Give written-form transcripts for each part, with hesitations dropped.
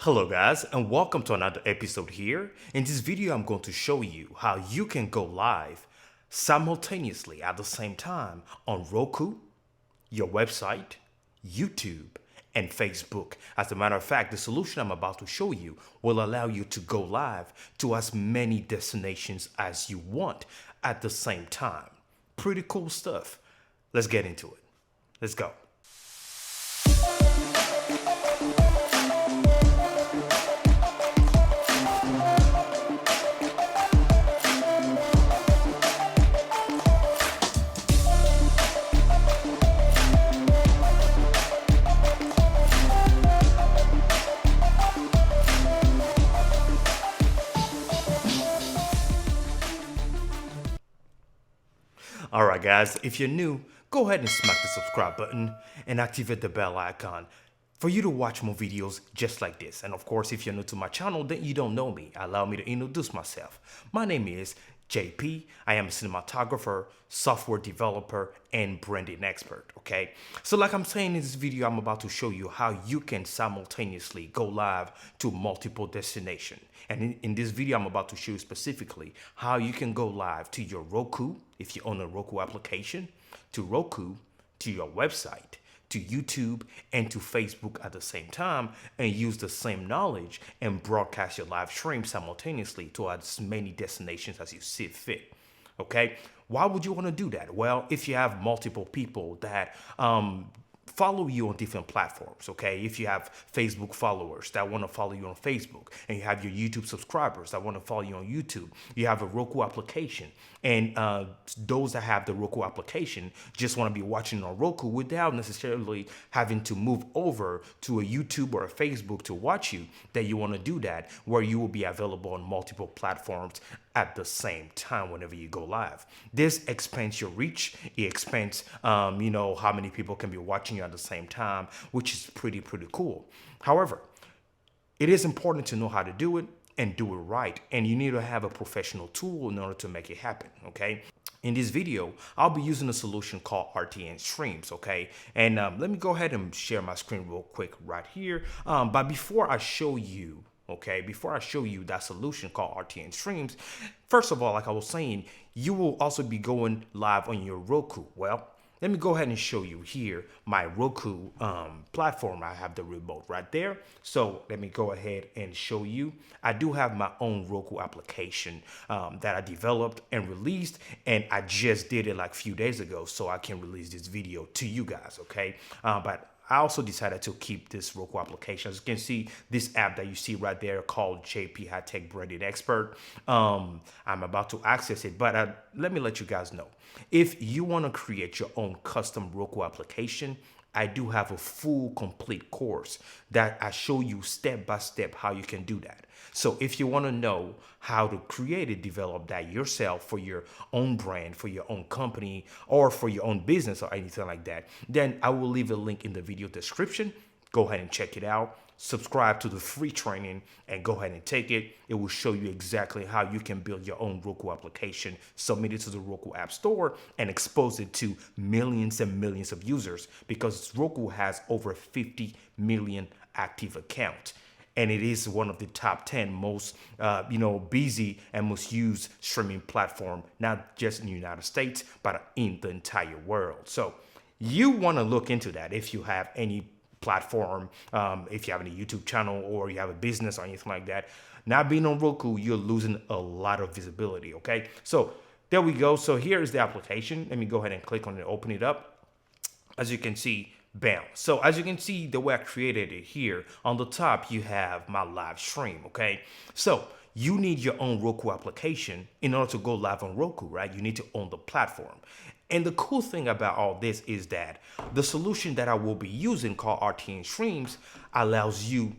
Hello guys, and welcome to another episode here. In this video I'm going to show you how you can go live simultaneously at the same time on Roku, your website, YouTube, and Facebook. As a matter of fact, the solution I'm about to show you will allow you to go live to as many destinations as you want at the same time. Pretty cool stuff. Let's get into it. Let's go. Alright guys, if you're new, go ahead and smack the subscribe button and activate the bell icon for you to watch more videos just like this. And of course, if you're new to my channel, then you don't know me. Allow me to introduce myself. My name is JP. I am a cinematographer, software developer, and branding expert, okay? So like I'm saying in this video, I'm about to show you how you can simultaneously go live to multiple destinations. And in this video, I'm about to show you specifically how you can go live to your Roku, if you own a Roku application, to Roku, to your website, to YouTube, and to Facebook at the same time, and use the same knowledge and broadcast your live stream simultaneously to as many destinations as you see fit. Okay, why would you want to do that? Well, if you have multiple people that follow you on different platforms, okay? If you have Facebook followers that want to follow you on Facebook, and you have your YouTube subscribers that want to follow you on YouTube, you have a Roku application, and those that have the Roku application just want to be watching on Roku without necessarily having to move over to a YouTube or a Facebook to watch you, that you want to do that, where you will be available on multiple platforms at the same time whenever you go live. This expands your reach. It expands, how many people can be watching you at the same time, which is pretty cool. However, it is important to know how to do it and do it right. And you need to have a professional tool in order to make it happen, okay? In this video, I'll be using a solution called RTN Streams, okay? And let me go ahead and share my screen real quick right here. But before I show you, before I show you that solution called RTN Streams, first of all, like I was saying, you will also be going live on your Roku. Well, let me go ahead and show you here my Roku platform. I have the remote right there. So let me go ahead and show you. I do have my own Roku application that I developed and released, and I just did it like a few days ago, so I can release this video to you guys, okay? But I also decided to keep this Roku application. As you can see, this app that you see right there called JP Hightek Branding Expert. I'm about to access it, but let me let you guys know. If you want to create your own custom Roku application, I do have a full complete course that I show you step by step how you can do that. So if you want to know how to create and develop that yourself for your own brand, for your own company, or for your own business or anything like that, then I will leave a link in the video description. Go ahead and check it out. Subscribe to the free training and go ahead and take it. It will show you exactly how you can build your own Roku application, submit it to the Roku App Store, and expose it to millions and millions of users, because Roku has over 50 million active accounts. And it is one of the top 10 most, busy and most used streaming platform, not just in the United States, but in the entire world. So you want to look into that if you have any platform, if you have any YouTube channel or you have a business or anything like that. Not being on Roku, you're losing a lot of visibility, okay? So there we go. So here is the application. Let me go ahead and click on it, open it up. As you can see, bam. So as you can see, the way I created it here, on the top, you have my live stream, okay? So you need your own Roku application in order to go live on Roku, right? You need to own the platform. And the cool thing about all this is that the solution that I will be using called RTN Streams allows you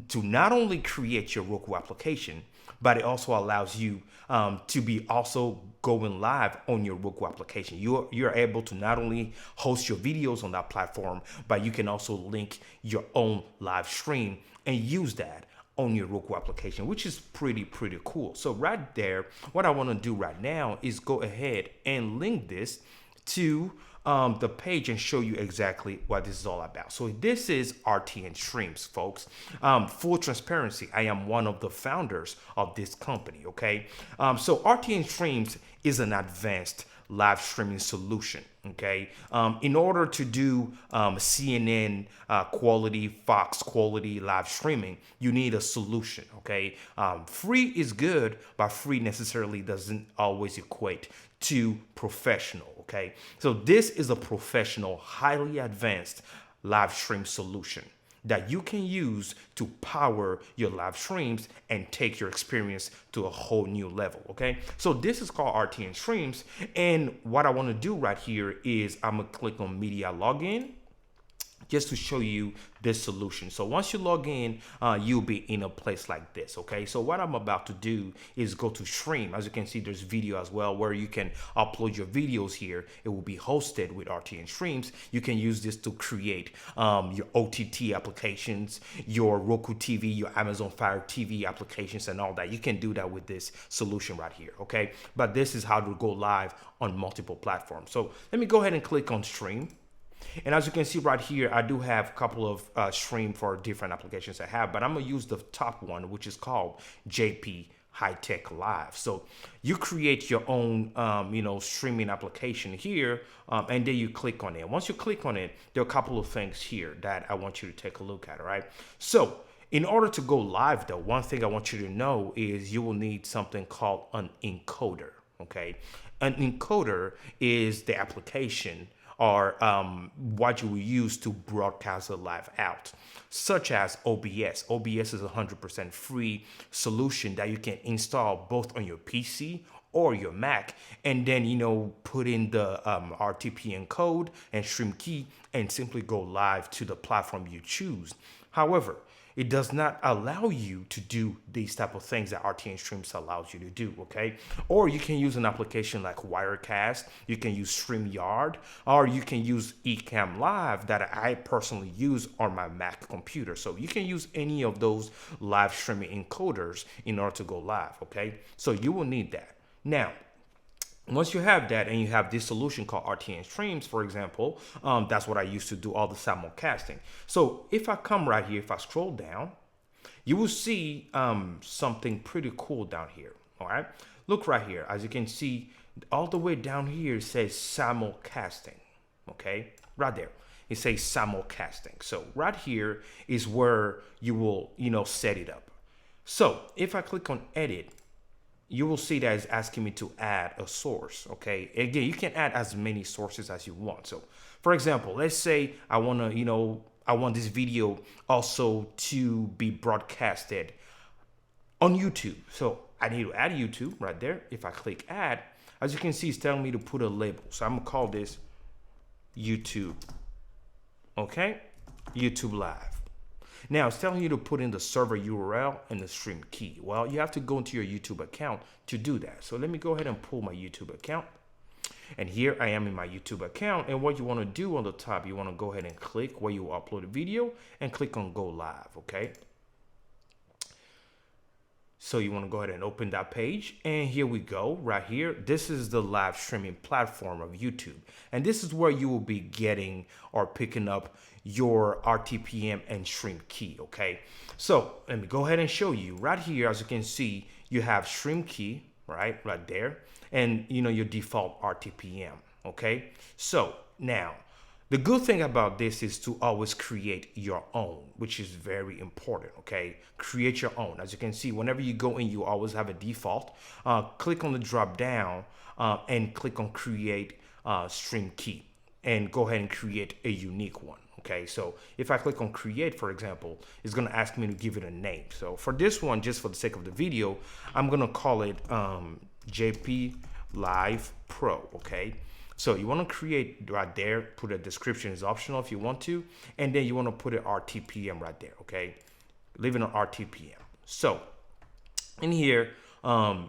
to not only create your Roku application, but it also allows you to be also going live on your Roku application. You're able to not only host your videos on that platform, but you can also link your own live stream and use that on your Roku application, which is pretty cool. So right there, what I want to do right now is go ahead and link this to the page and show you exactly what this is all about. So this is RTN Streams, folks. Full transparency, I am one of the founders of this company, okay? So RTN Streams is an advanced live streaming solution, okay? In order to do CNN quality, Fox quality live streaming, you need a solution, okay? Free is good, but free necessarily doesn't always equate to professional, okay? So this is a professional, highly advanced live stream solution that you can use to power your live streams and take your experience to a whole new level, okay? So this is called RTN Streams, and what I wanna do right here is I'm gonna click on Media Login, just to show you this solution. So once you log in, you'll be in a place like this, okay? So what I'm about to do is go to Stream. As you can see, there's video as well where you can upload your videos here. It will be hosted with RTN Streams. You can use this to create your OTT applications, your Roku TV, your Amazon Fire TV applications and all that. You can do that with this solution right here, okay? But this is how to go live on multiple platforms. So let me go ahead and click on Stream. And as you can see right here, I do have a couple of stream for different applications I have, but I'm gonna use the top one, which is called JP Hightek Live. So you create your own, streaming application here, and then you click on it. Once you click on it, there are a couple of things here that I want you to take a look at, all right? So in order to go live though, one thing I want you to know is you will need something called an encoder, okay? An encoder is the application or what you will use to broadcast a live out, such as OBS. OBS is a 100% free solution that you can install both on your PC or your Mac, and then, put in the RTPM code and stream key and simply go live to the platform you choose. However, it does not allow you to do these type of things that RTN Streams allows you to do, okay? Or you can use an application like Wirecast, you can use StreamYard, or you can use Ecamm Live that I personally use on my Mac computer. So you can use any of those live streaming encoders in order to go live, okay? So you will need that. Now, once you have that and you have this solution called RTN Streams, for example, that's what I used to do all the simulcasting. So if I come right here, if I scroll down, you will see something pretty cool down here, all right? Look right here. As you can see, all the way down here, it says simulcasting, okay? Right there. It says simulcasting. So right here is where you will, set it up. So if I click on Edit, you will see that it's asking me to add a source, okay? Again, you can add as many sources as you want. So for example, let's say I want to, I want this video also to be broadcasted on YouTube. So I need to add YouTube right there. If I click add, as you can see, it's telling me to put a label. So I'm gonna call this YouTube, okay? YouTube Live. Now it's telling you to put in the server URL and the stream key. Well, you have to go into your YouTube account to do that. So let me go ahead and pull my YouTube account. And here I am in my YouTube account. And what you want to do on the top, you want to go ahead and click where you upload a video and click on go live, okay? So you want to go ahead and open that page, and here we go right here. This is the live streaming platform of YouTube, and this is where you will be getting or picking up your RTPM and stream key, okay? So let me go ahead and show you right here. As you can see, you have stream key right there, and your default RTPM, okay? So now the good thing about this is to always create your own, which is very important, okay? Create your own. As you can see, whenever you go in, you always have a default. Click on the drop down and click on create stream key and go ahead and create a unique one, okay? So if I click on create, for example, it's gonna ask me to give it a name. So for this one, just for the sake of the video, I'm gonna call it JP Live Pro, okay? So you want to create right there, put a description, is optional if you want to, and then you want to put an RTPM right there, okay? Leave it on RTPM. So in here,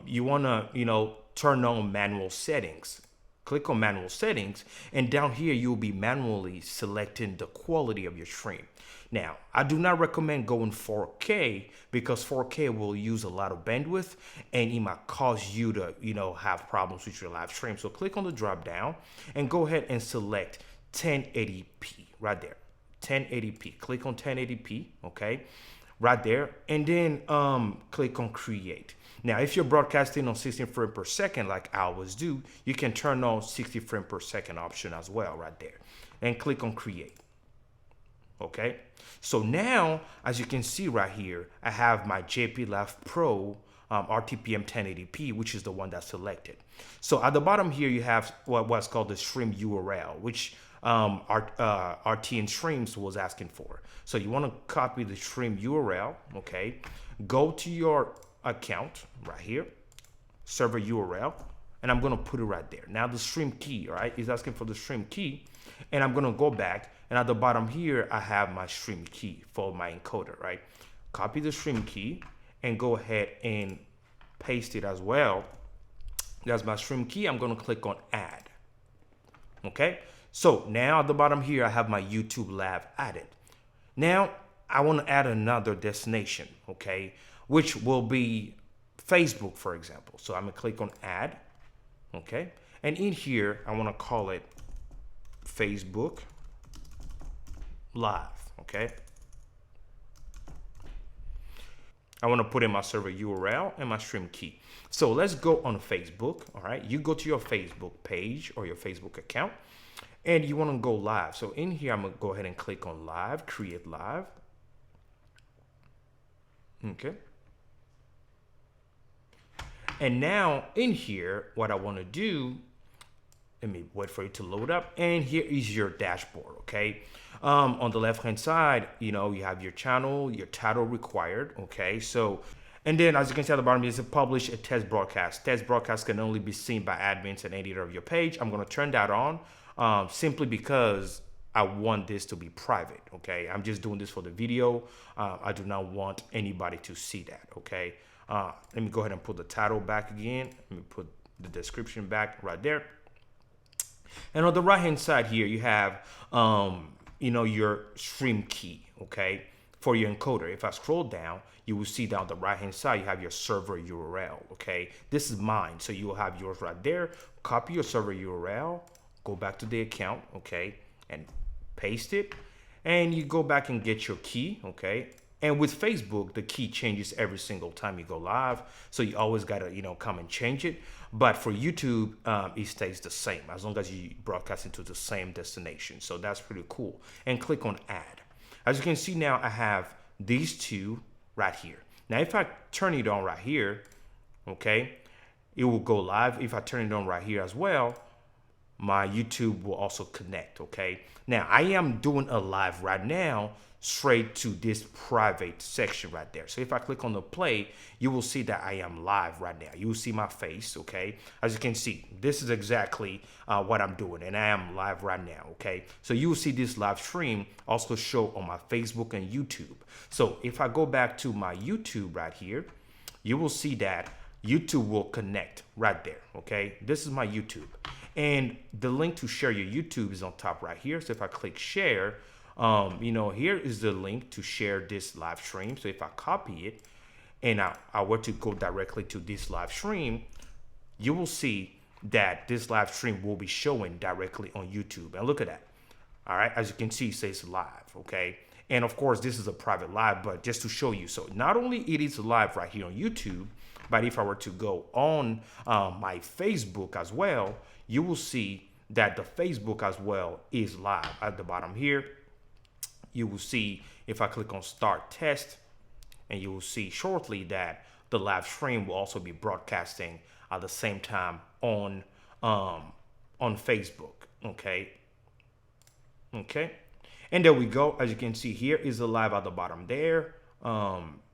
you want to, turn on manual settings. Click on manual settings, and down here you'll be manually selecting the quality of your stream. Now, I do not recommend going 4K because 4K will use a lot of bandwidth and it might cause you to, have problems with your live stream. So click on the drop down and go ahead and select 1080p right there. 1080p. Click on 1080p, okay? Right there, and then click on create. Now, if you're broadcasting on 60 frames per second like I always do, you can turn on 60 frames per second option as well right there, and click on create. Okay, so now as you can see right here, I have my JP Live Pro RTPM 1080p, which is the one that's selected. So at the bottom here you have what's called the stream URL, which RTN Streams was asking for. So you want to copy the stream URL, okay? Go to your account right here, server URL, and I'm going to put it right there. Now the stream key, right? Is asking for the stream key, and I'm going to go back, and at the bottom here I have my stream key for my encoder, right? Copy the stream key and go ahead and paste it as well. That's my stream key. I'm going to click on add. Okay? So now at the bottom here, I have my YouTube Live added. Now I want to add another destination, okay, which will be Facebook, for example. So I'm going to click on add, okay, and in here I want to call it Facebook Live, okay. I want to put in my server URL and my stream key. So let's go on Facebook. All right, you go to your Facebook page or your Facebook account, and you want to go live. So in here, I'm going to go ahead and click on live, create live. Okay. And now in here, what I want to do, let me wait for it to load up. And here is your dashboard. Okay. On the left hand side, you have your channel, your title required. Okay. So, and then as you can see at the bottom, it says publish a test broadcast. Test broadcast can only be seen by admins and editor of your page. I'm going to turn that on. Simply because I want this to be private, okay? I'm just doing this for the video. I do not want anybody to see that, okay? Let me go ahead and put the title back again. Let me put the description back right there. And on the right-hand side here, you have, your stream key, okay, for your encoder. If I scroll down, you will see down the right-hand side, you have your server URL, okay? This is mine, so you will have yours right there. Copy your server URL. Go back to the account, okay, and paste it, and you go back and get your key, okay. And with Facebook, the key changes every single time you go live, so you always gotta come and change it. But for YouTube, it stays the same as long as you broadcast into the same destination. So that's pretty cool. And click on add. As you can see now, I have these two right here. Now if I turn it on right here, okay, it will go live. If I turn it on right here as well, my YouTube will also connect, okay? Now, I am doing a live right now straight to this private section right there. So if I click on the play, you will see that I am live right now. You will see my face, okay? As you can see, this is exactly what I'm doing, and I am live right now, okay? So you will see this live stream also show on my Facebook and YouTube. So if I go back to my YouTube right here, you will see that YouTube will connect right there, okay? This is my YouTube. And the link to share your YouTube is on top right here. So if I click share, here is the link to share this live stream. So if I copy it and I were to go directly to this live stream, you will see that this live stream will be showing directly on YouTube. And look at that. All right. As you can see, it says live. Okay. And of course, this is a private live, but just to show you. So not only it is live right here on YouTube, but if I were to go on my Facebook as well, you will see that the Facebook as well is live at the bottom here. You will see if I click on start test, and you will see shortly that the live stream will also be broadcasting at the same time on Facebook. Okay. And there we go. As you can see, here is the live at the bottom there.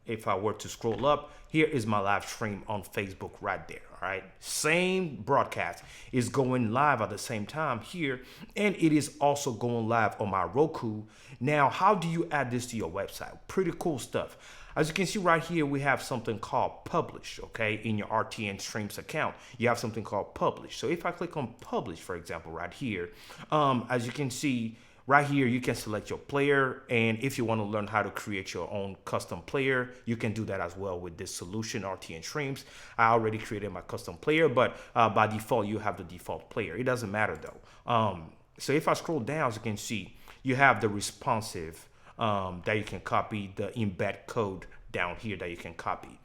if I were to scroll up, here is my live stream on Facebook right there. All right, same broadcast is going live at the same time here, and it is also going live on my Roku. Now, how do you add this to your website? Pretty cool stuff. As you can see right here, we have something called publish. Okay, in your RTN Streams account, you have something called publish. So if I click on publish, for example, right here, as you can see, right here, you can select your player, and if you want to learn how to create your own custom player, you can do that as well with this solution, RTN Streams. I already created my custom player, but by default, you have the default player. It doesn't matter though. So if I scroll down, as you can see, you have the responsive that you can copy, the embed code down here that you can copy.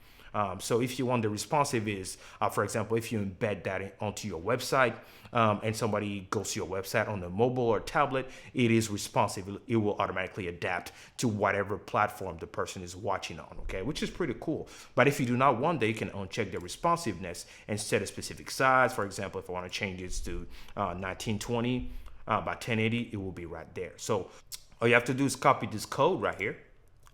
So if you want the responsive is, for example, if you embed that onto your website and somebody goes to your website on a mobile or tablet, it is responsive. It will automatically adapt to whatever platform the person is watching on, okay, which is pretty cool. But if you do not want that, you can uncheck the responsiveness and set a specific size. For example, if I want to change this to 1920 by 1080, it will be right there. So all you have to do is copy this code right here,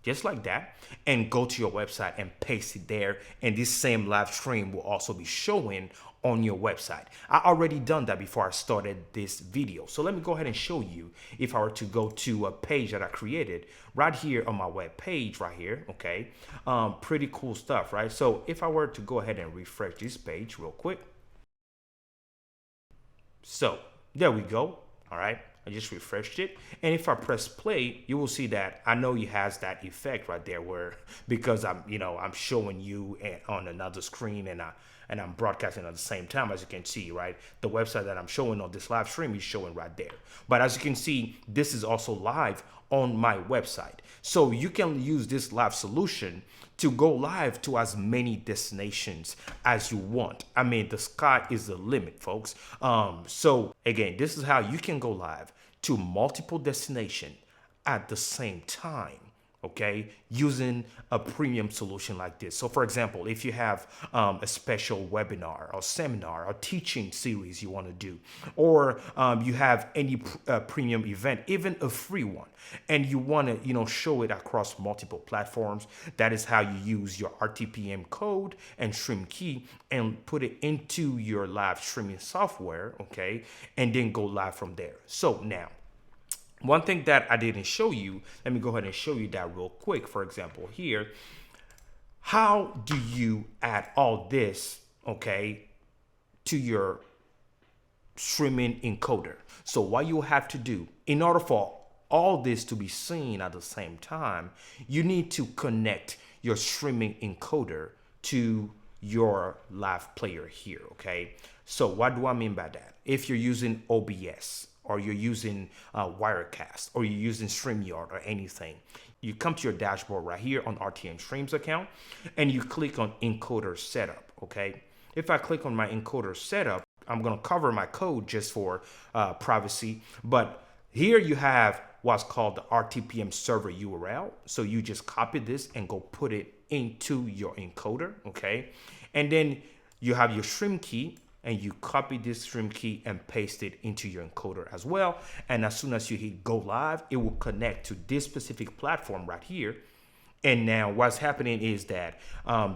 just like that, and go to your website and paste it there. And this same live stream will also be showing on your website. I already done that before I started this video. So let me go ahead and show you if I were to go to a page that I created right here on my web page right here, okay? Pretty cool stuff, right? So if I were to go ahead and refresh this page real quick. So there we go, all right? I just refreshed it, and if I press play, you will see that I know it has that effect right there where, because I'm showing you on another screen and I'm broadcasting at the same time. As you can see, right, the website that I'm showing on this live stream is showing right there. But as you can see, this is also live on my website, so you can use this live solution to go live to as many destinations as you want. I mean, the sky is the limit, folks. So again, this is how you can go live to multiple destinations at the same time, okay, using a premium solution like this. So for example, if you have a special webinar or seminar or teaching series you want to do, or you have any premium event, even a free one, and you want to show it across multiple platforms, that is how you use your RTPM code and stream key and put it into your live streaming software, okay, and then go live from there. So now, one thing that I didn't show you, let me go ahead and show you that real quick. For example, here, how do you add all this, okay, to your streaming encoder? So what you have to do, in order for all this to be seen at the same time, you need to connect your streaming encoder to your live player here, okay? So what do I mean by that? If you're using OBS, or you're using Wirecast, or you're using StreamYard or anything, you come to your dashboard right here on RTN Streams account, and you click on Encoder Setup, okay? If I click on my Encoder Setup, I'm gonna cover my code just for privacy, but here you have what's called the RTPM server URL. So you just copy this and go put it into your encoder, okay? And then you have your stream key, and you copy this stream key and paste it into your encoder as well. And as soon as you hit go live, it will connect to this specific platform right here. And now what's happening is that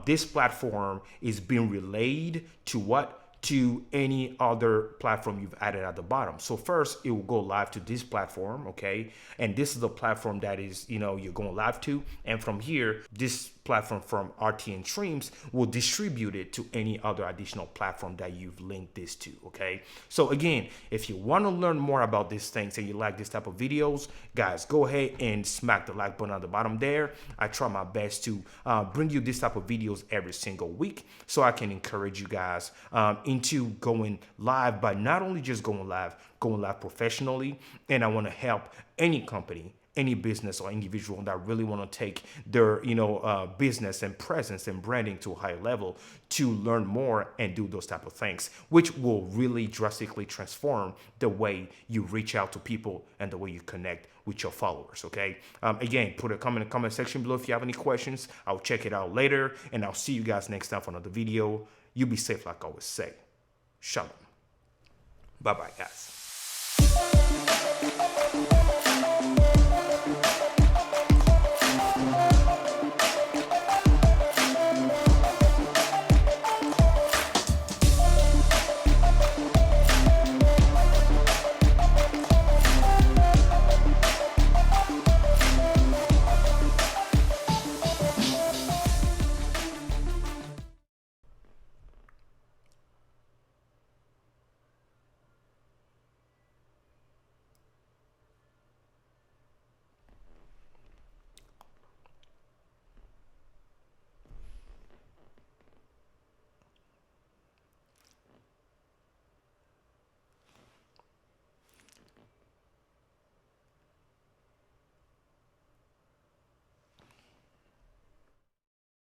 this platform is being relayed to what? To any other platform you've added at the bottom. So first it will go live to this platform, okay? And this is the platform that is, you're going live to. And from here, this platform from RTN Streams will distribute it to any other additional platform that you've linked this to, okay? So again, if you want to learn more about these things and you like this type of videos, guys, go ahead and smack the like button at the bottom there. I try my best to bring you this type of videos every single week so I can encourage you guys into going live, but not only just going live professionally. And I want to help any company, any business or individual that really want to take their business and presence and branding to a higher level to learn more and do those type of things, which will really drastically transform the way you reach out to people and the way you connect with your followers, okay? Again, put a comment in the comment section below if you have any questions. I'll check it out later, and I'll see you guys next time for another video. You be safe, like I always say. Shalom. Bye-bye, guys.